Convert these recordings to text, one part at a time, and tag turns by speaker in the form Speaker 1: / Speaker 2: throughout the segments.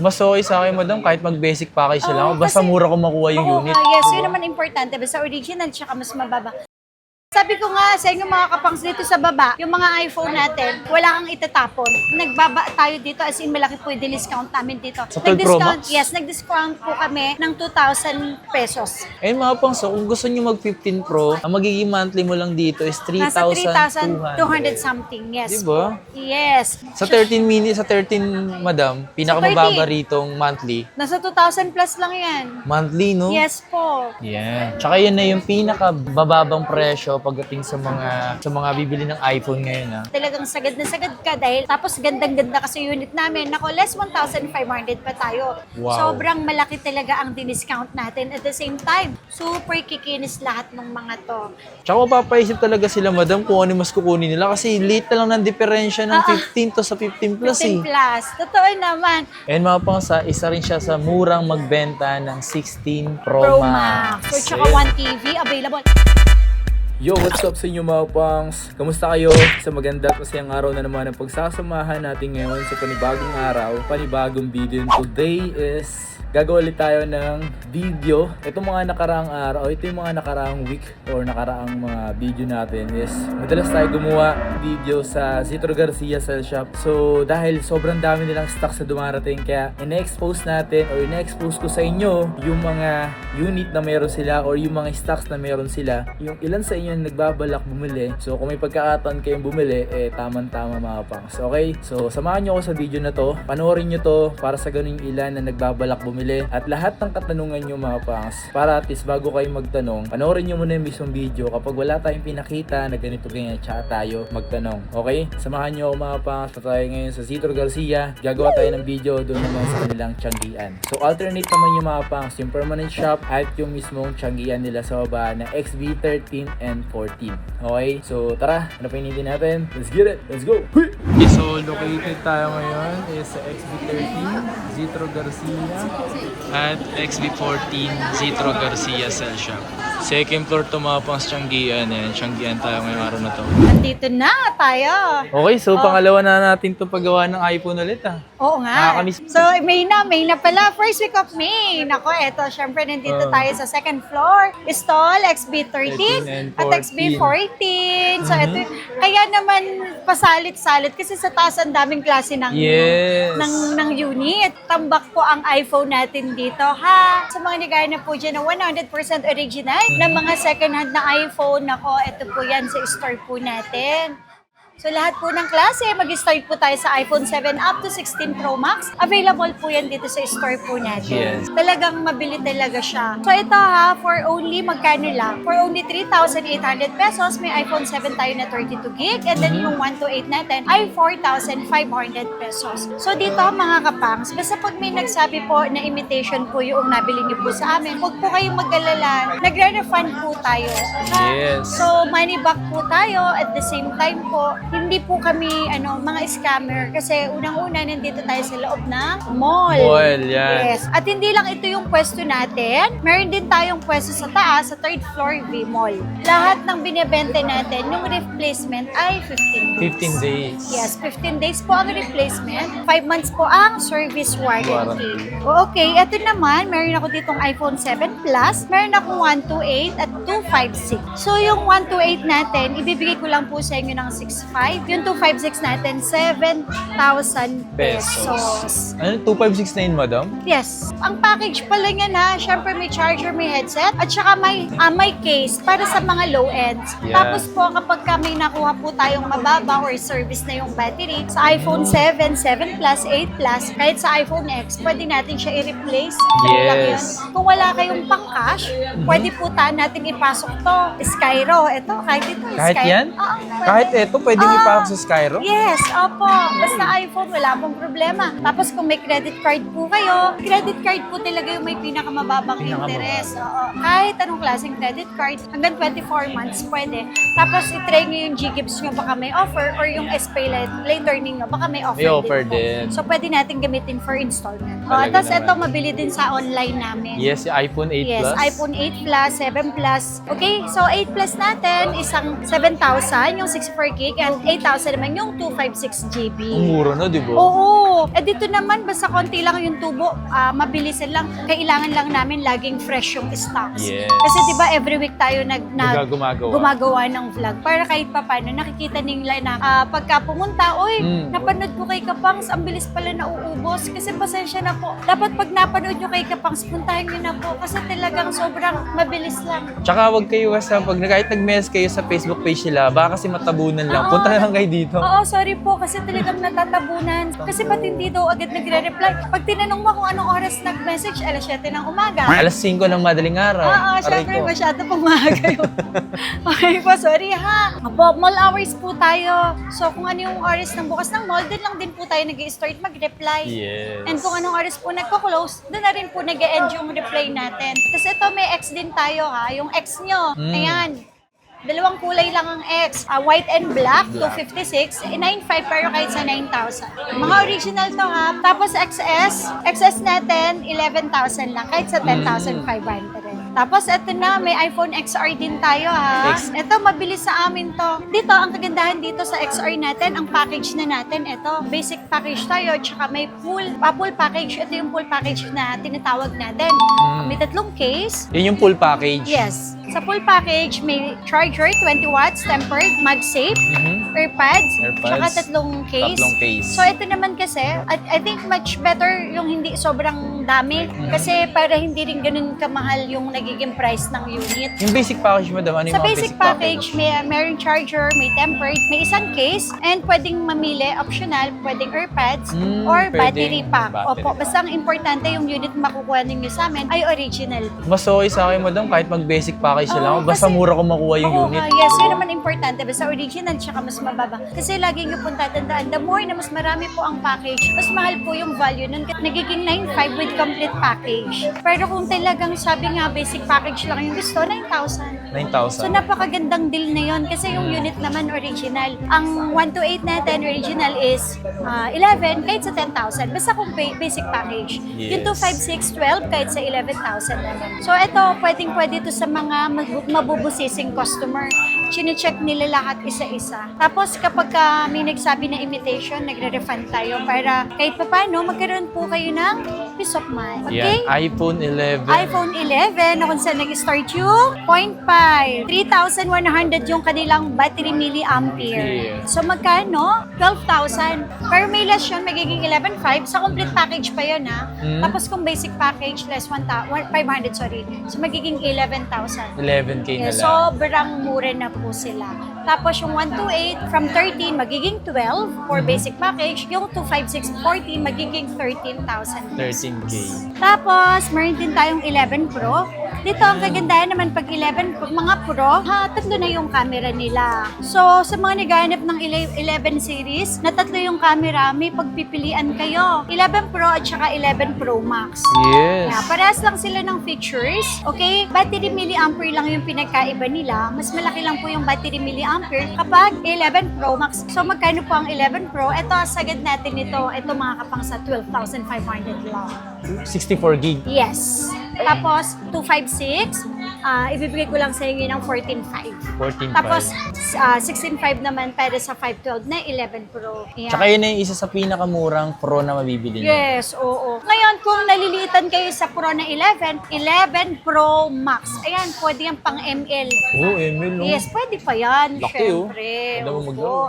Speaker 1: Mas okay sa akin, madam, kahit mag-basic package na lang ako, basta
Speaker 2: kasi-
Speaker 1: mura ko makuha yung
Speaker 2: Oo
Speaker 1: unit.
Speaker 2: nga, yes, yun naman importante. Basta original, tsaka mas mababa. Sabi ko nga sa inyo mga kapangs dito sa baba, yung mga iPhone natin, wala kang itatapon. Nagbaba tayo dito, as in malaki po yung discount namin dito.
Speaker 1: Sa 12 Pro Max?
Speaker 2: Yes, nag-discount po kami ng 2,000 pesos.
Speaker 1: Ayun mga pangs, so kung gusto nyo mag 15 Pro, ang magiging monthly mo lang dito is
Speaker 2: Nasa
Speaker 1: 3,200
Speaker 2: 3,200 something, yes.
Speaker 1: Diba?
Speaker 2: Yes.
Speaker 1: Sa 13 minutes, sa 13, madam, pinakamababa ritong monthly.
Speaker 2: Nasa 2,000 plus lang yan.
Speaker 1: Monthly, no?
Speaker 2: Yes po.
Speaker 1: Yeah. Tsaka yun na yung pinakabababang presyo pagdating sa mga bibili ng iPhone ngayon, ha.
Speaker 2: Talagang sagad na sagad ka dahil tapos gandang-ganda kasi unit namin. Nako, less 1,500 pa tayo.
Speaker 1: Wow.
Speaker 2: Sobrang malaki talaga ang diniscount natin. At the same time, super kikinis lahat ng mga to.
Speaker 1: Tsaka mapapaisip talaga sila, madam, kung ano yung mas kukunin nila kasi late na lang ng diferensya ng 15 to sa 15 plus,
Speaker 2: 15 plus. Totoo naman.
Speaker 1: And mga pangs, isa rin siya sa murang magbenta ng 16
Speaker 2: Pro
Speaker 1: Pro,
Speaker 2: Max. So, tsaka
Speaker 1: Yeah.
Speaker 2: 1 TV available.
Speaker 3: Yo, what's up sa inyo mga pangs? Kamusta kayo? Sa maganda at masayang araw na naman ang pagsasamahan natin ngayon sa panibagong araw, panibagong video. Today is gagawa ulit tayo ng video. Itong mga nakaraang araw, ito yung mga nakaraang week or nakaraang mga video natin is madalas tayo gumawa video sa Citro Garcia Cell Shop. So dahil sobrang dami nilang stock sa dumarating, kaya ina-expose natin or ina-expose ko sa inyo yung mga unit na meron sila or yung mga stocks na meron sila. Yung ilan sa inyo na nagbabalak bumili. So kung may pagkakataon kayong bumili, tama-tama mga pangs. Okay? So samahan nyo ako sa video na to. Panoorin nyo to para sa ganung ilan na nagbabalak bumili. At lahat ng katanungan nyo mga pangs, para at least bago kayo magtanong, panoorin nyo muna yung mismong video. Kapag wala tayong pinakita na ganito ganyan, tsaka tayo magtanong. Okay? Samahan nyo ako mga pangs. Na tayo ngayon sa Citro Garcia. Gagawa tayo ng video doon naman sa kanilang Tianggian. So alternate naman yung mga pangs, yung permanent shop at yung mismong Tianggian nila sa baba na XB13 and 14. Okay? So tara, ano pa hinihintay natin? Let's get it! Let's go! Hui!
Speaker 1: Okay, so located tayo ngayon is sa XB13, Citro Garcia, at XB14, Citro Garcia Cell Shop. Second floor to mga pangs Tianggian. Tianggian tayo ngayong araw na to.
Speaker 2: Nandito na tayo.
Speaker 1: Okay, so pangalawa na natin to paggawa ng iPhone ulit, ah.
Speaker 2: Oo nga.
Speaker 1: Nakakamiss.
Speaker 2: So, May na pala. First week of May. Nako, eto, syempre, nandito tayo sa second floor. Stall, XB13
Speaker 1: and
Speaker 2: at
Speaker 1: 14.
Speaker 2: XB14. So, eto, kaya naman pasalit-salit kasi sa taas ang daming klase ng,
Speaker 1: Yes.
Speaker 2: ng unit. Tambak po ang iPhone natin dito, ha? Sa mga nagaya na po dyan na 100% original na mga second hand na iPhone, nako, eto po yan sa store po natin. So lahat po ng klase, mag-start po tayo sa iPhone 7 up to 16 Pro Max. Available po yan dito sa store po natin.
Speaker 1: Yes.
Speaker 2: Talagang mabili talaga siya. So ito ha, for only magkano lang? For only 3,800 pesos, may iPhone 7 tayo na 32 gig. And then yung 128 natin ay 4,500 pesos. So dito mga kapangs, basta pag may nagsabi po na imitation po yung nabili niyo po sa amin, huwag po kayong mag-alala. Nagre-refund po tayo. Ha?
Speaker 1: Yes.
Speaker 2: So money back po tayo at the same time po, hindi po kami mga scammer kasi unang-una nandito tayo sa loob ng mall.
Speaker 1: Mall, yan.
Speaker 2: Yes. At hindi lang ito yung pwesto natin. Meron din tayong pwesto sa taas, sa third floor V-Mall. Lahat ng binibenta natin, yung replacement ay 15 days.
Speaker 1: 15 days.
Speaker 2: Yes, 15 days po ang replacement. 5 months po ang service warranty. Okay, ito naman, meron ako ditong iPhone 7 Plus. Meron akong 128 at 256. So yung 128 natin, ibibigay ko lang po sa inyo ng 6.5. Yung 256 natin, 7,000 pesos.
Speaker 1: Ano, 2569, madam?
Speaker 2: Yes. Ang package pala niyan ha, syempre may charger, may headset, at saka may case para sa mga low ends.
Speaker 1: Yeah.
Speaker 2: Tapos po kapag may nakuha po tayong mababa or service na yung battery, sa iPhone 7, 7 Plus, 8 Plus, kahit sa iPhone X, pwede natin siya i-replace. Ano lang yun.
Speaker 1: Yes.
Speaker 2: Kung wala kayong pang-cash, pwede po natin ipasok to. Skyro, ito, kahit ito.
Speaker 1: Kahit
Speaker 2: Sky-
Speaker 1: yan?
Speaker 2: Oo, pwede.
Speaker 1: Kahit eto, pwede mo ipasok sa Skyro?
Speaker 2: Yes, opo. Basta iPhone, wala pong problema. Tapos kung may credit card po kayo, credit card po talaga yung may pinakamababang interest. Oo. Kahit anong klaseng credit card, hanggang 24 months pwede. Tapos itry nyo yung Ggives nyo, baka may offer, or yung SPay later ninyo, baka may offer,
Speaker 1: May offer
Speaker 2: po.
Speaker 1: din.
Speaker 2: So pwede natin gamitin for installment.
Speaker 1: Talaga
Speaker 2: Tapos
Speaker 1: naman.
Speaker 2: ito, mabili din sa online namin.
Speaker 1: Yes, si iPhone 8
Speaker 2: Yes,
Speaker 1: Plus.
Speaker 2: iPhone 8 Plus, 7 Plus, Plus. Okay? So, 8 Plus natin, isang 7,000, yung 64 gig, and 8,000 naman yung 256 GB.
Speaker 1: Ang mura na, di ba?
Speaker 2: Oo. Eh dito naman, basta konti lang yung tubo, mabilisan lang. Kailangan lang namin laging fresh yung stocks.
Speaker 1: Yes.
Speaker 2: Kasi di ba every week tayo
Speaker 1: Gumagawa
Speaker 2: ng vlog para kahit paano nakikita nila na pagka pumunta, napanood ko kay Kapangs, ang bilis pala nauubos. Kasi pasensya na po. Dapat pag napanood nyo kay Kapangs, puntahan nyo na po. Kasi talagang sobrang mabilis lang.
Speaker 1: Tsaka wag kayo kahit nag-mess kayo sa Facebook page nila, baka kasi matabunan lang.
Speaker 2: Oo.
Speaker 1: Punta na lang kayo dito.
Speaker 2: Oo, sorry po kasi talagang natatabunan. Kasi ba't hindi daw agad nagre-reply? Pag tinanong mo kung anong oras nag-message, alas 7 ng umaga.
Speaker 1: Alas 5 ng madaling araw.
Speaker 2: Oo,
Speaker 1: Aray
Speaker 2: syempre
Speaker 1: ko.
Speaker 2: masyado pong maaga yun. Okay po, sorry ha. Apo, mall hours po tayo. So kung ano yung oras ng bukas ng mall, doon lang din po tayo nag-start mag-reply.
Speaker 1: Yes.
Speaker 2: And kung anong oras po nagko-close, doon na rin po nag-end yung reply natin. Kasi ito may X din tayo ha, yung X nyo. Ayan. Dalawang kulay lang ang X. White and black, 256. 9,500 pero kahit sa 9,000. Mga original to ha. Tapos XS natin, 11,000 lang. Kahit sa 10,500. Tapos ito na, may iPhone XR din tayo ha. Ito, mabilis sa amin to. Dito, ang kagandahan dito sa XR natin, ang package na natin, ito, basic package tayo, tsaka may full package. Ito yung full package na tinatawag natin. May 3 case.
Speaker 1: Yun yung full package.
Speaker 2: Yes. Sa full package, may charger, 20 watts, tempered, MagSafe, AirPods, tsaka 3 case.
Speaker 1: 3 case.
Speaker 2: So ito naman kasi, I think much better yung hindi sobrang dami. Kasi para hindi rin ganun kamahal yung nagiging price ng unit.
Speaker 1: Yung basic package mo daw, ano yung
Speaker 2: Sa
Speaker 1: mga
Speaker 2: basic package, mayroong charger, may tempered, may isang case, and pwedeng mamili, optional, pwedeng AirPods, or battery
Speaker 1: pwedeng
Speaker 2: pack.
Speaker 1: battery
Speaker 2: Opo, basta ang importante yung unit makukuha ninyo sa amin ay original.
Speaker 1: Mas okay sa akin, madam, kahit mag-basic package sila ako, basta
Speaker 2: kasi-
Speaker 1: mura ko makuha yung
Speaker 2: Oo
Speaker 1: unit.
Speaker 2: nga, yes, yun naman importante. Basta original, tsaka mas mababa. Kasi lagi nyo pong tatandaan, the more na mas marami po ang package, mas mahal po yung value nun. Nagiging 9,500 with complete package. Pero kung talagang sabi nga, basic package lang yung gusto, 9,000.
Speaker 1: 9,000.
Speaker 2: So napakagandang deal na yun kasi yung unit naman original. Ang 128 natin original is 11 kahit sa 10,000. Basta kung basic package. Yung
Speaker 1: Yes.
Speaker 2: 256, 12 kahit sa 11,000 naman. So ito, pwede to sa mga mabubusising customer. Chine-check nila lahat isa-isa. Tapos kapag may nagsabi na imitation, nagre-refund tayo para kahit paano magkaroon po kayo ng peace of mind. Okay?
Speaker 1: Yan, iPhone 11.
Speaker 2: iPhone 11 na kung saan nag-start yung 0.5. 3,100 yung kanilang battery milliampere.
Speaker 1: Yeah.
Speaker 2: So magkano? 12,000. Pero may less yun, magiging 11,500. Sa complete package pa yun ha. Tapos kung basic package, less 500, sorry. So magiging 11,000.
Speaker 1: 11K na lang.
Speaker 2: Sobrang mura na po sila. Tapos yung 128 from 13 magiging 12 for basic package. Yung 256 14 magiging 13,000.
Speaker 1: 13K.
Speaker 2: Tapos meron din tayong 11 Pro. Dito ang kagandahan naman pag 11 pag mga Pro, tatlo na yung camera nila. So sa mga naghahanap ng 11 series, na tatlo yung camera, may pagpipilian kayo. 11 Pro at saka 11 Pro Max.
Speaker 1: Yes.
Speaker 2: Yeah, parehas lang sila ng features. Okay? Battery milliampere lang yung pinagkaiba nila. Mas malaki lang po yung battery milliampere kapag 11 Pro Max. So magkano po ang 11 Pro? Ito, sagad natin ito. Ito mga kapang sa 12,500 lang.
Speaker 1: 64 gig.
Speaker 2: Yes. Tapos, 256. Ibibigay ko lang sa inyo ng 14,500.
Speaker 1: 14.5.
Speaker 2: Tapos, 16,500 naman para sa 512 na 11 Pro. Ayan.
Speaker 1: Tsaka yun na yung isa sa pinakamurang Pro na mabibili nyo.
Speaker 2: Yes, oo. Ngayon, kung nalilitan kayo sa Pro na 11 Pro Max. Ayan, pwede yan pang ML.
Speaker 1: Oh, Emil, no?
Speaker 2: Yes, pwede pa yan.
Speaker 1: Laki,
Speaker 2: Syempre.
Speaker 1: Ganda mo
Speaker 2: Oo.
Speaker 1: mag-draw.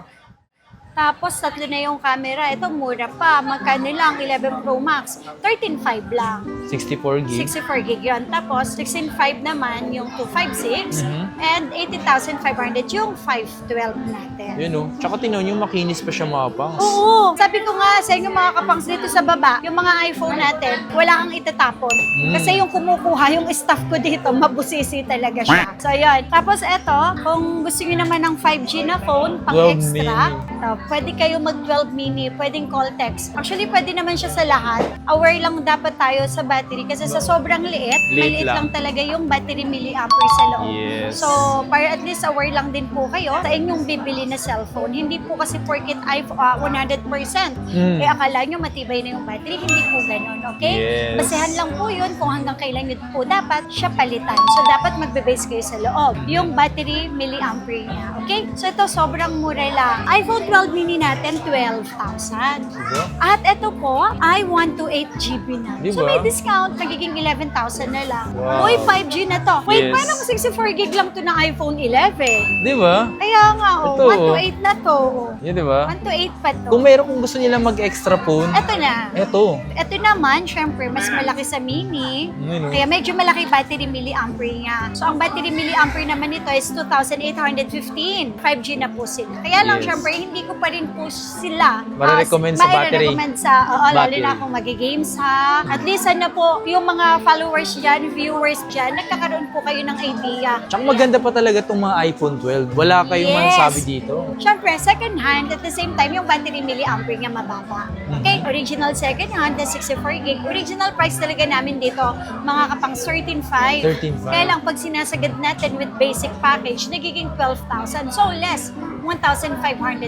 Speaker 2: Tapos, tatlo na yung camera. Ito, mura pa. Magkano lang? 11 Pro Max. 13,500 lang.
Speaker 1: 64 gig.
Speaker 2: 64 gig yun. Tapos, 16,500 naman yung 256. And 80,500 yung 512 natin.
Speaker 1: Yun, no? Tsaka tinan yung makinis pa siya mapang.
Speaker 2: Oo. Sabi ko nga sa inyo mga kapangs dito sa baba, yung mga iPhone natin, wala kang itatapon. Kasi yung kumukuha, yung staff ko dito, mabusisi talaga siya. So, yun. Tapos, eto, kung gusto nyo naman ng 5G na phone, pang
Speaker 1: 12
Speaker 2: extra.
Speaker 1: mini.
Speaker 2: pwede kayo mag 12 mini, pwedeng call text. Actually, pwede naman siya sa lahat. Aware lang dapat tayo sa battery kasi sa sobrang liit, maliit lang talaga yung battery milliampere sa loob.
Speaker 1: Yes.
Speaker 2: So, para at least aware lang din po kayo sa inyong bibili na cellphone. Hindi po kasi porket 100%. Eh, akala nyo matibay na yung battery. Hindi po ganun, okay?
Speaker 1: Yes.
Speaker 2: Basehan lang po yun kung hanggang kailan yun po dapat siya palitan. So, dapat magbe-base kayo sa loob. Yung battery milliampere niya, okay? So, ito sobrang mura lang. iPhone 12 mini natin, 12,000. At ito po, ay 128 GB na. So,
Speaker 1: Diba?
Speaker 2: may discount, magiging 11,000 na lang.
Speaker 1: Wow.
Speaker 2: Uy, 5G na to. Wait,
Speaker 1: Yes.
Speaker 2: paano kung 64 gig lang to ng iPhone 11?
Speaker 1: Di ba?
Speaker 2: Kaya nga, oh,
Speaker 1: Ito,
Speaker 2: 128 na to.
Speaker 1: Yun, di ba?
Speaker 2: 128 pa to.
Speaker 1: Kung meron kung gusto nila mag-extra phone,
Speaker 2: Ito na.
Speaker 1: eto.
Speaker 2: Ito naman, syempre, mas malaki sa mini.
Speaker 1: Ano?
Speaker 2: Kaya medyo malaki battery milliampere niya. So, ang battery milliampere naman nito is 2,815. 5G na po sila. Kaya lang,
Speaker 1: Yes.
Speaker 2: syempre, hindi ko pa rin po sila
Speaker 1: Mare-recommend sa battery.
Speaker 2: mare-recommend sa, lalo
Speaker 1: Battery.
Speaker 2: na kung mag-games ha. At least, ano po, yung mga followers dyan, viewers dyan, nagkakaroon po kayo ng idea.
Speaker 1: Tsaka maganda pa talaga itong mga iPhone 12. Wala kayong
Speaker 2: Yes.
Speaker 1: masasabi dito.
Speaker 2: Syempre, second hand, at the same time, yung battery milliampere niya mababa. Okay, original second hand na 64 gig. Original price talaga namin dito, mga kapang 13,500.
Speaker 1: 13,500.
Speaker 2: Kaya lang, pag sinasagad natin with basic package, nagiging 12,000. So, less, 1,500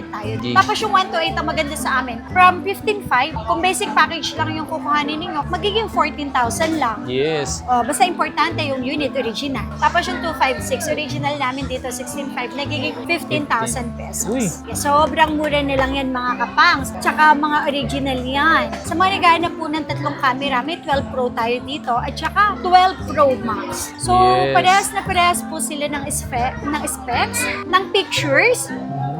Speaker 2: tayo.
Speaker 1: Gig.
Speaker 2: Tapos yung 128 ang maganda sa amin. From 15,500, kung basic package lang yung kukuhanin ninyo, magiging 14,000 lang.
Speaker 1: Yes.
Speaker 2: Basta importante yung unit original. Tapos yung 256, original namin dito, 16,500, nagiging 15,000 pesos.
Speaker 1: Uy.
Speaker 2: Yeah, sobrang mura na lang yan mga kapangs. Tsaka mga original yan. Sa mga naghahanap po ng tatlong camera, may 12 Pro tayo dito at tsaka 12 Pro Max. So,
Speaker 1: Yes.
Speaker 2: parehas na parehas po sila ng specs, ng pictures.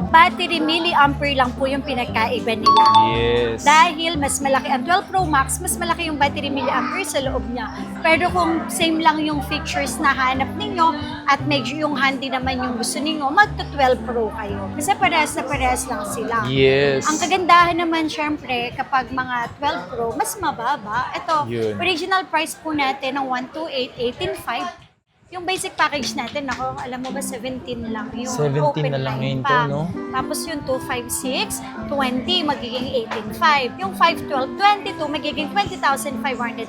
Speaker 2: Battery milliampere lang po yung pinagkaiba nila.
Speaker 1: Yes.
Speaker 2: Dahil mas malaki ang 12 Pro Max, mas malaki yung battery milliampere sa loob niya. Pero kung same lang yung features na hanap ninyo at medyo yung handy naman yung gusto ninyo, magto 12 Pro kayo. Kasi parehas na parehas lang sila.
Speaker 1: Yes.
Speaker 2: Ang kagandahan naman syempre kapag mga 12 Pro, mas mababa. Ito,
Speaker 1: Yun.
Speaker 2: original price po natin ng 128, 18,500. Yung basic package natin, ako, alam mo ba, 17 lang. Yung
Speaker 1: 17
Speaker 2: open
Speaker 1: na lang
Speaker 2: line
Speaker 1: ngayon to,
Speaker 2: pa.
Speaker 1: no?
Speaker 2: Tapos yung 256, 20, magiging 18,500. Yung 512, 22, magiging 20,500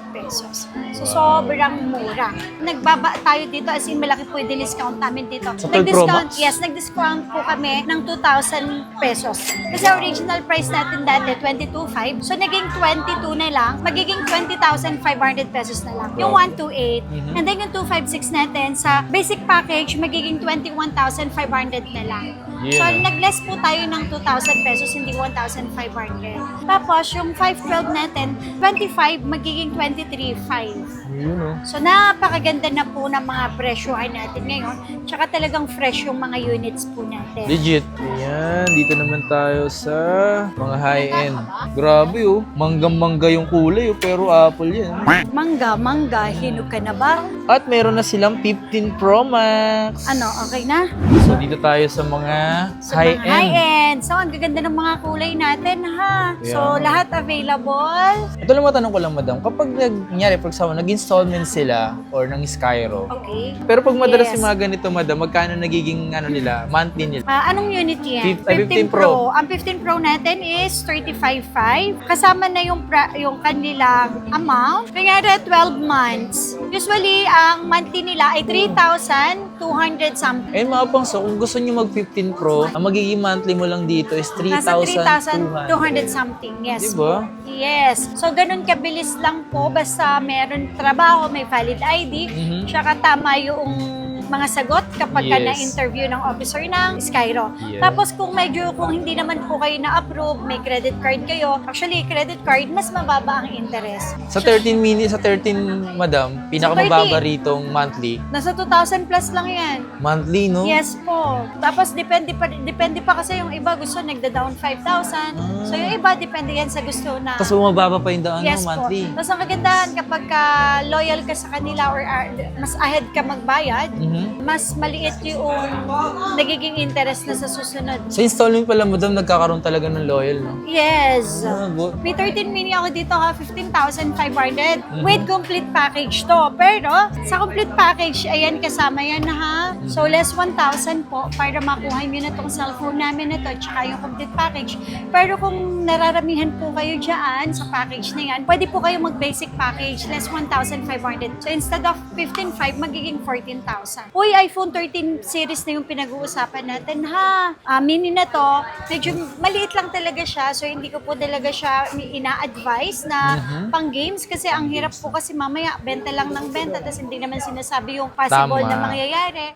Speaker 2: pesos. So, sobrang mura. Nagbaba tayo dito, as in malaki po yung discount namin dito.
Speaker 1: Sa 12 Pro
Speaker 2: Nag-discount,
Speaker 1: Max?
Speaker 2: yes, nag-discount po kami ng 2,000 pesos. Kasi original price natin dati, 22,500. So, naging 22 na lang, magiging 20,500 pesos na lang. Yung 128, and then yung 256 natin, sa basic package, magiging 21,500 na lang. So,
Speaker 1: Yeah.
Speaker 2: nag-less po tayo ng 2,000 pesos, hindi 1,500. Tapos, yung 512 natin, 25, magiging 23,500.
Speaker 1: Yun, no?
Speaker 2: So, napakaganda na po ng mga presyohan natin ngayon. Tsaka talagang fresh yung mga units po natin.
Speaker 1: Legit. Ayan, dito naman tayo sa mga high-end. Grabe, oh. Manggang-mangga yung kulay, oh. Pero Apple yan.
Speaker 2: Mangga, hinog ka na ba?
Speaker 1: At meron na silang 15 Pro Max.
Speaker 2: Ano, okay na?
Speaker 1: So, dito tayo sa mga
Speaker 2: Sa mga
Speaker 1: high-end.
Speaker 2: high-end. So, ang gaganda ng mga kulay natin, ha? So,
Speaker 1: Yeah.
Speaker 2: lahat available.
Speaker 1: Ito lang matanong ko lang, madam. Kapag nangyari, for example, nag-installment sila or ng Skyro.
Speaker 2: Okay.
Speaker 1: Pero pag madalas
Speaker 2: Yes.
Speaker 1: yung mga ganito, madam, magkano nagiging nila, monthly nila?
Speaker 2: Anong unit yan?
Speaker 1: 15 Pro.
Speaker 2: Ang 15 Pro natin is 35,500. Kasama na yung kanilang amount. Kaya 12 months. Usually, ang monthly nila ay 3,200 something.
Speaker 1: Eh mga pang, so kung gusto nyo mag 15 Pro, ang magiging monthly mo lang dito is
Speaker 2: Nasa
Speaker 1: 3,200.
Speaker 2: 3,200 something. Yes.
Speaker 1: Diba?
Speaker 2: Yes. So, ganun kabilis lang po. Basta meron trabaho, may valid ID, tsaka tama yung mga sagot kapag ka
Speaker 1: Yes.
Speaker 2: na-interview ng officer ng Skyro.
Speaker 1: Yes.
Speaker 2: Tapos kung hindi naman po kayo na-approve, may credit card kayo. Actually, credit card, mas mababa ang interest.
Speaker 1: Sa 13 mini, sa 13, madam, pinakamababa ritong monthly.
Speaker 2: Nasa 2,000 plus lang yan.
Speaker 1: Monthly, no?
Speaker 2: Yes po. Tapos depende pa kasi yung iba gusto nagda-down 5,000. So yung iba depende yan sa gusto na.
Speaker 1: Tapos bumababa pa yung daan,
Speaker 2: Yes
Speaker 1: no, monthly.
Speaker 2: po. Tapos ang kagandahan kapag loyal ka sa kanila or mas ahead ka magbayad, mas maliit yung nagiging interest na sa susunod.
Speaker 1: Sa installment pala, madam, nagkakaroon talaga ng loyal, no?
Speaker 2: Yes.
Speaker 1: Good.
Speaker 2: May 13 mini ako dito ha, 15,500 with complete package to. Pero sa complete package, ayan kasama yan ha. So less 1,000 po para makuha nyo na tong cellphone namin na to tsaka yung complete package. Pero kung nararamihan po kayo dyan sa package na yan, pwede po kayo mag-basic package, less 1,500. So instead of 15,500, magiging 14,000. Uy, iPhone 13 series na yung pinag-uusapan natin ha. Mini na to, medyo maliit lang talaga siya. So hindi ko po talaga siya ina-advise na pang games kasi ang hirap po kasi mamaya benta lang ng benta tapos hindi naman sinasabi yung possible
Speaker 1: Tama.
Speaker 2: na mangyayari.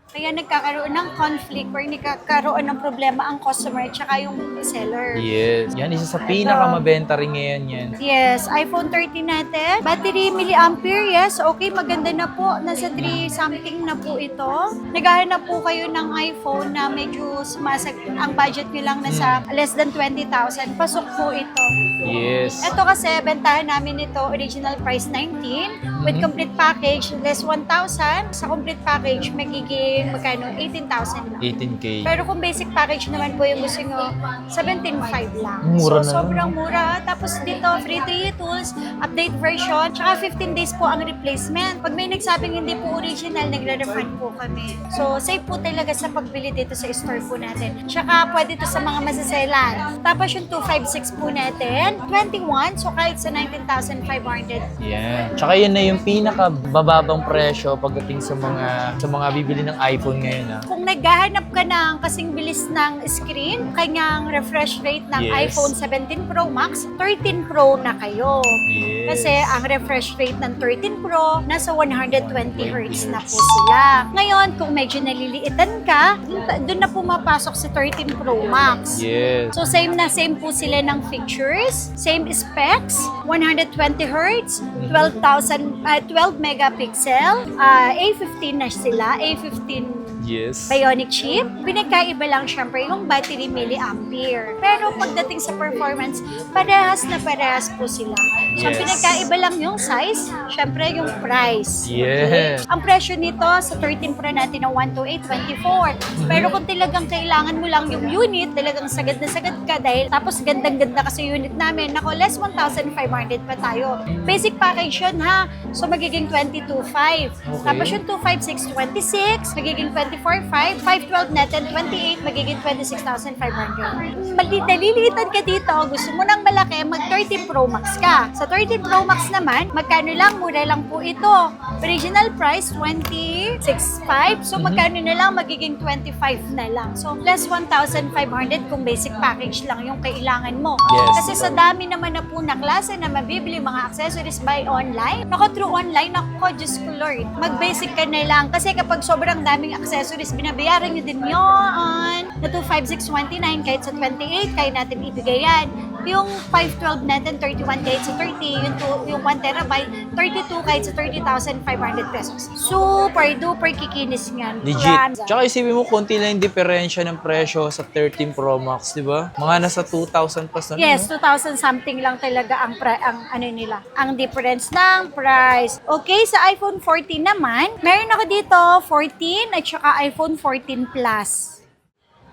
Speaker 2: Kaya nagkakaroon ng conflict or nagkakaroon ng problema ang customer at saka yung seller.
Speaker 1: Yes. Yan, isa sa pinakamabenta rin ngayon yan.
Speaker 2: Yes, iPhone 13 natin. Battery milliampere, yes. Okay, maganda na po. Nasa 3 something na po ito. Naghahanap po kayo ng iPhone na medyo sumasag. Ang budget nyo lang nasa less than 20,000. Pasok po ito.
Speaker 1: Yes.
Speaker 2: Ito kasi, bentahan namin ito, original price 19. With complete package, less 1,000. Sa complete package, magiging magkano? 18,000 lang.
Speaker 1: 18K.
Speaker 2: Pero kung basic package naman po yung gusto nyo, 17,500 lang.
Speaker 1: Mura na.
Speaker 2: So, sobrang mura. Tapos dito, free 3 tools, update version, tsaka 15 days po ang replacement. Pag may nagsabing hindi po original, nagre-refund po kami. So, safe po talaga sa pagbili dito sa store po natin. Tsaka pwede to sa mga masaselan. Tapos yung 256 po natin, 21, so kahit sa 19,500.
Speaker 1: Yan. Tsaka yun na yung pinakabababang presyo pagdating sa mga bibili ng iPhone ngayon.
Speaker 2: Kung naghahanap ka ng kasing bilis ng screen, kanyang refresh rate ng
Speaker 1: Yes.
Speaker 2: iPhone 17 Pro Max, 13 Pro na kayo.
Speaker 1: Yes.
Speaker 2: Kasi ang refresh rate ng 13 Pro, nasa 120 Hz na po sila. Ngayon, kung medyo naliliitan ka, dun na pumapasok sa 13 Pro Max.
Speaker 1: Yes.
Speaker 2: So same na same po sila ng features, same specs, 120 Hz, 12 megapixel, A15 na sila, A15
Speaker 1: Yes.
Speaker 2: Bionic chip. Pinagkaiba lang syempre yung battery milliampere. Pero pagdating sa performance, parehas na parehas po sila. So,
Speaker 1: Yes.
Speaker 2: pinagkaiba lang yung size, syempre yung price.
Speaker 1: Yes.
Speaker 2: Ang presyo nito sa 13 Pro natin ng 12824. Pero kung talagang kailangan mo lang yung unit, talagang sagad na sagad ka dahil tapos gandang-ganda kasi unit namin. Nako, less 1,500 pa tayo. Basic package yun ha. So, magiging 22,500. Tapos yung 256, 26, magiging 24,500. 512 natin, 28, magiging 26,500. Naliliitan ka dito, gusto mo ng malaki, mag 13 Pro Max ka. Sa 13 Pro Max naman, magkano lang, mura lang po ito. Original price, 26,500. So, magkano na lang, magiging 25 na lang. So, plus 1,500 kung basic package lang yung kailangan mo.
Speaker 1: Yes.
Speaker 2: Kasi sa dami naman na po na klase na mabibili mga accessories by online, nako through online, nako, Diyos ko Lord, mag-basic ka na lang. Kasi kapag sobrang daming accessories, binabayaran nyo din yun. Na 25629 kahit sa 28, kaya natin ibigay yan. Yung 512 natin, 31 kahit sa 30, yung 1 terabyte, 32 kahit sa 30,500 pesos. Super duper kikinis niyan.
Speaker 1: Legit. Tsaka isipin mo, konti lang yung diferensya ng presyo sa 13 Pro Max, di ba? Mga nasa 2,000 plus na.
Speaker 2: Yes,
Speaker 1: no?
Speaker 2: 2,000 something lang talaga ang ano nila, ang difference ng price. Okay, sa iPhone 14 naman, meron ako dito 14 at saka iPhone 14 Plus.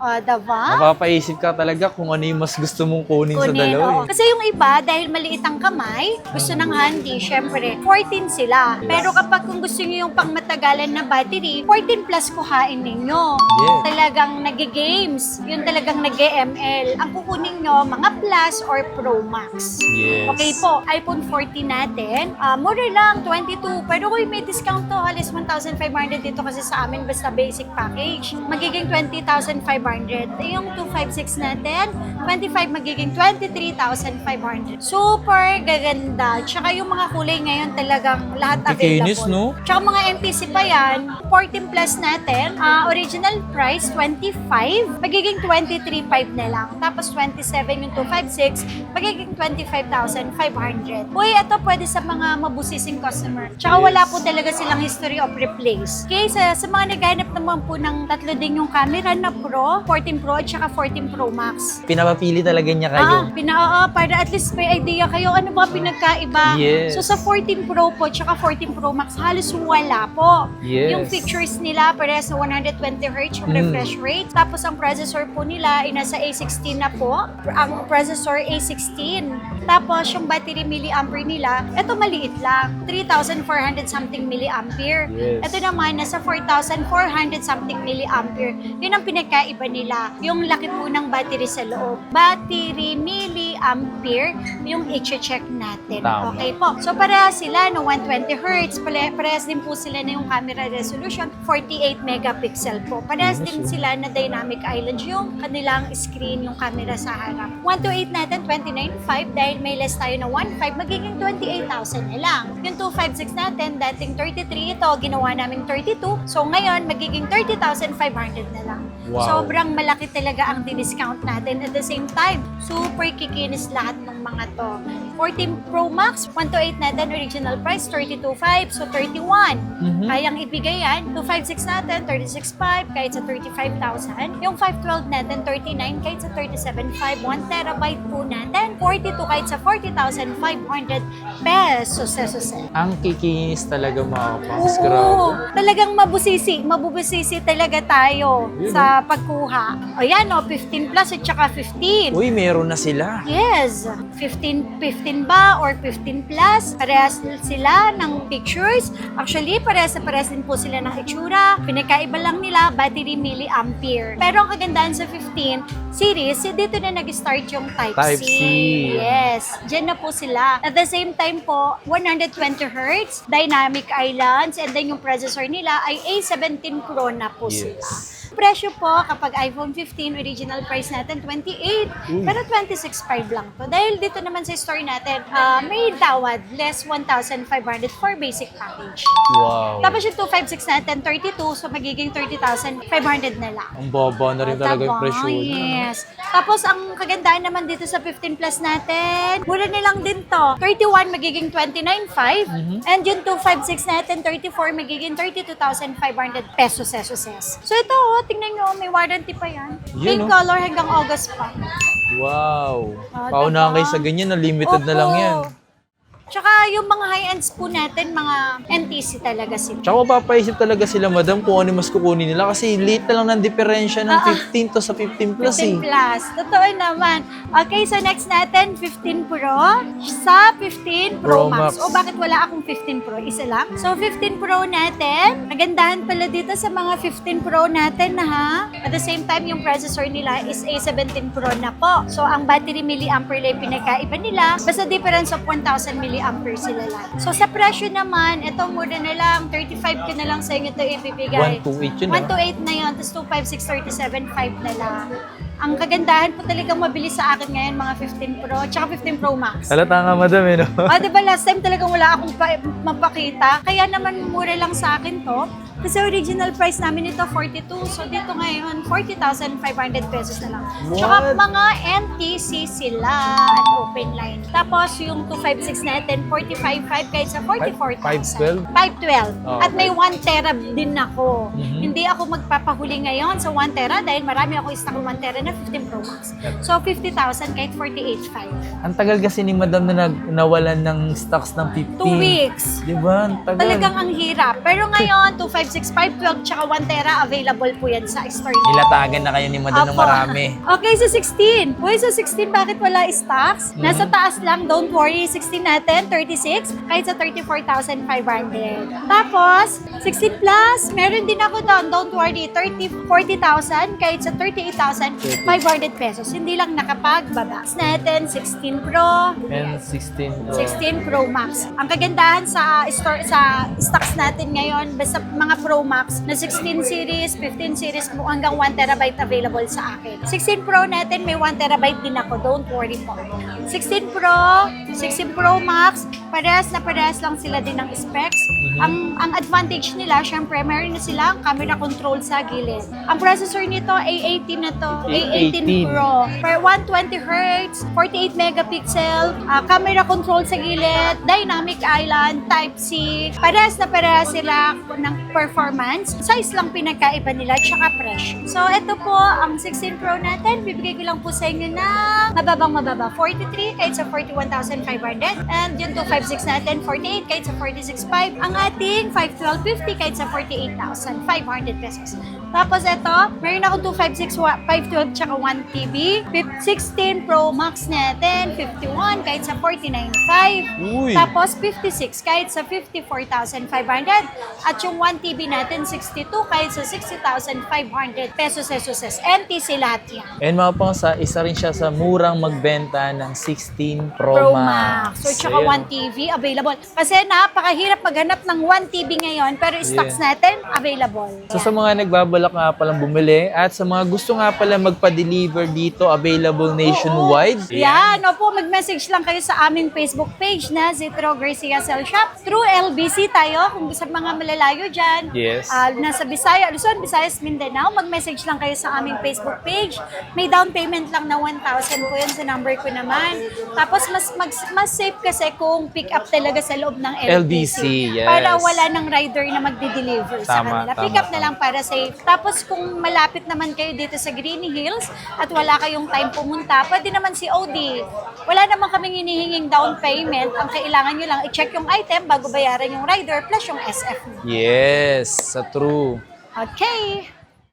Speaker 2: Diba?
Speaker 1: Mapapaisip ka talaga kung ano yung mas gusto mong kunin sa dalawa.
Speaker 2: oo.
Speaker 1: Eh.
Speaker 2: Kasi yung iba, dahil maliit ang kamay, gusto ng handy, syempre, 14 sila. Pero kapag kung gusto nyo yung pangmatagalan na battery, 14 plus kuhain ninyo.
Speaker 1: Yes.
Speaker 2: Talagang nag-games, yung talagang nag-ML. Ang kukunin nyo, mga Plus or Pro Max.
Speaker 1: Yes.
Speaker 2: Okay po, iPhone 14 natin, mura lang, 22. Pero kung may discount to, halos 1,500 dito kasi sa amin, basta basic package. Magiging 20,500. Yung 256 natin, 25 magiging 23,500. Super gaganda. Tsaka yung mga kulay ngayon talagang lahat
Speaker 1: Kikinis,
Speaker 2: available.
Speaker 1: no?
Speaker 2: Tsaka mga MPC pa yan, 14 plus natin, original price 25, magiging 23,500 na lang. Tapos 27 yung 256, magiging 25,500. Uy, ito pwede sa mga mabusising customer. Tsaka wala po talaga silang history of replace. Okay, sa mga naghahanap naman po ng tatlo din yung camera na Pro, Pro, 14 Pro, at saka 14 Pro Max.
Speaker 4: Pinapapili talaga niya kayo.
Speaker 2: Para at least may idea kayo ano ba pinagkaiba.
Speaker 4: Yes.
Speaker 2: So sa 14 Pro po, tsaka 14 Pro Max, halos wala po.
Speaker 4: Yes.
Speaker 2: Yung features nila, parehas sa 120Hz yung refresh rate. Tapos ang processor po nila ay nasa A16 na po. Ang processor A16. Tapos yung battery milliampere nila, ito maliit lang. 3,400 something milliampere.
Speaker 4: Yes.
Speaker 2: Ito naman, nasa 4,400 something milliampere. Yun ang pinagkaiba nila. Yung laki po ng battery sa loob. Battery milliampere, yung i-check natin.
Speaker 4: Tama.
Speaker 2: Okay po. So parehas sila no 120Hz. Parehas din po sila na yung camera resolution, 48 megapixel po. Parehas din sila na dynamic island yung kanilang screen, yung camera sa harap. 128 natin, 29.5 dahil may less tayo na 1.5, magiging 28,000 na lang. Yung 256 natin, dating 33, ito ginawa namin 32. So ngayon, magiging 30,500 na lang.
Speaker 4: Wow.
Speaker 2: Sobrang malaki talaga ang discount natin. At the same time, super kikinis lahat ng mga to. 14 Pro Max, 128 natin, original price, 32.5. So 31. Kayang ibigay yan. 256 natin, 36.5, kahit sa 35,000. Yung 512 natin, 39, kahit sa 37.5. 1 terabyte po natin, 42, kahit sa 40,500 pesos.
Speaker 4: Ang kikinis talaga mga kapangs.
Speaker 2: Oo, talagang mabubusisi talaga tayo sa pagkuha. Ayan o, 15 plus at saka 15.
Speaker 4: Uy, meron na sila.
Speaker 2: Yes, 15 ba or 15 plus, parehas sila ng pictures. Actually, parehas din po sila ng itsura. Pinakaiba lang nila, battery milliampere. Pero ang kagandahan sa 15 series, dito na nag-start yung Type-C. Yes, dyan na po sila. At the same time po, 120Hz, dynamic islands, and then yung processor nila ay A17 Pro na po sila. Presyo po, kapag iPhone 15, original price natin 28, pero 26.5 lang to. Dahil dito naman sa store natin, may tawad, less 1,500 for basic package.
Speaker 4: Wow.
Speaker 2: Tapos yung 256 natin, 32, so magiging 30,500 na lang.
Speaker 4: Ang baba na rin talaga yung presyo.
Speaker 2: Yes. Tapos ang kagandahan naman dito sa 15 plus natin, mura nilang din to. 31 magiging 29.5, and yung 256 natin, 34 magiging 32,500 pesos. So ito, tingnan nyo, may warranty pa yan. Pink
Speaker 4: Yun,
Speaker 2: color hanggang August pa.
Speaker 4: Wow.
Speaker 2: Ah,
Speaker 4: Paunahan
Speaker 2: diba?
Speaker 4: kayo sa ganyan, na limited na lang
Speaker 2: Opo.
Speaker 4: yan.
Speaker 2: Tsaka yung mga high-ends po natin, mga NTC talaga sila.
Speaker 4: Tsaka mapapaisip talaga sila, madam, kung ano yung mas kukunin nila. Kasi late na lang ng diferensya ng 15 to sa 15 plus
Speaker 2: 15 plus. Totoo naman. Okay, so next natin, 15 Pro sa 15 Pro
Speaker 4: Pro
Speaker 2: Max.
Speaker 4: Max.
Speaker 2: O bakit wala akong 15 Pro? Isa lang. So 15 Pro natin, nagandahan pala dito sa mga 15 Pro natin na ha. At the same time, yung processor nila is A17 Pro na po. So ang battery milliampere lang pinagkaiba nila. Basta difference of 1,000 milliampere sila lang. So sa presyo naman, ito mura na lang. 35 ko na lang sa inyo ito ibibigay.
Speaker 4: 128 yun,
Speaker 2: 128 na yun. Tapos 256, 37.5 na lang. Ang kagandahan po talagang mabilis sa akin ngayon, mga 15 Pro, tsaka 15 Pro Max.
Speaker 4: Halata nga, madam, eh, no?
Speaker 2: Diba last time talagang wala akong mapakita, kaya naman mura lang sa akin to. Kasi original price namin ito 42, so dito ngayon 40,500 pesos na lang. Tsaka mga NTC sila at open line. Tapos yung 256 natin, 45.5 kahit sa 44,000.
Speaker 4: 512?
Speaker 2: 512.
Speaker 4: Oh,
Speaker 2: At may 1 tera din ako. Hindi ako magpapahuli ngayon sa 1 tera dahil marami ako stock 1 tera na 15 Pro Max. So 50,000 kahit 48.5.
Speaker 4: Ang tagal kasi ni madam na nawalan ng stocks ng
Speaker 2: 2
Speaker 4: 15.
Speaker 2: weeks.
Speaker 4: Diba? Ang tagal.
Speaker 2: Talagang ang hirap. Pero ngayon, 256, 512, tsaka 1 tera, available po yan sa store nila.
Speaker 4: Nilatagan na kayo ni madam ng
Speaker 2: Apo.
Speaker 4: marami.
Speaker 2: Okay, so 16. Uy, so 16, bakit wala stocks? Nasa taas lang, don't worry. 16 natin, 36, kahit sa 34,500. Tapos, 16 plus, meron din ako doon, don't worry, 40,000, kahit sa 38,500 pesos. Hindi lang nakapagbaba. Natin, 16 Pro,
Speaker 4: And 16.
Speaker 2: 16 Pro Max. Ang kagandahan sa store sa stocks natin ngayon, basta mga Pro Max na 16 series, 15 series mo hanggang 1 terabyte available sa akin. 16 Pro natin, may 1 terabyte din ako. Don't worry po. 16 Pro, 16 Pro Max, parehas lang sila din ng specs. Ang advantage nila, syempre, meron na silang camera camera control sa gilid. Ang processor nito, A18 na to, A18
Speaker 4: A18
Speaker 2: Pro. Per 120 Hz, 48 megapixel, camera control sa gilid, dynamic island, Type-C. Parehas na parehas sila ng performance. Size lang pinagkaiba nila, tsaka presyo. So, ito po, ang 16 Pro natin, bibigay ko lang po sa inyo ng mababa. 43 kahit sa 41,500. And yung 256 natin, 48 kahit sa 46,500. Ang ating 51250 kahit sa 48,500 pesos. Tapos ito, meron ako 256, 512 tsaka 1TB. 16 Pro Max natin, 51 kahit sa 49,500.
Speaker 4: Uy.
Speaker 2: Tapos 56 kahit sa 54,500. At yung 1TB natin, 62 kahit sa 60,500 pesos SOS. NTC lahat yan.
Speaker 4: And mga pangsa, isa rin siya sa murang magbenta ng 16 Pro Max.
Speaker 2: So, tsaka
Speaker 4: Ayan.
Speaker 2: 1TV available. Kasi napakahirap maghanap ng 1TB ngayon, pero stocks natin available.
Speaker 4: So sa mga nagbabalak nga palang bumili at sa mga gusto nga pala magpa-deliver dito, available nationwide.
Speaker 2: Yan, opo, mag-message lang kayo sa aming Facebook page na Zitro Garcia Cell Shop. Through LBC tayo, kung sa mga malalayo dyan.
Speaker 4: Yes.
Speaker 2: Nasa Bisaya, Luzon, Visayas, Mindanao, mag-message lang kayo sa aming Facebook page. May down payment lang na 1,000 po yan sa number ko naman. Tapos mas safe kasi kung pick up talaga sa loob ng LBC.
Speaker 4: yes.
Speaker 2: Para wala ng rider na magde-deliver sa
Speaker 4: Tama,
Speaker 2: kanila. Pick up na lang para safe. Tapos kung malapit naman kayo dito sa Greeny Hills at wala kayong time pumunta, pwede naman si OD. Wala naman kaming hinihinging down payment. Ang kailangan nyo lang i-check yung item bago bayaran yung rider plus yung SF.
Speaker 4: Yes, sa true.
Speaker 2: Okay.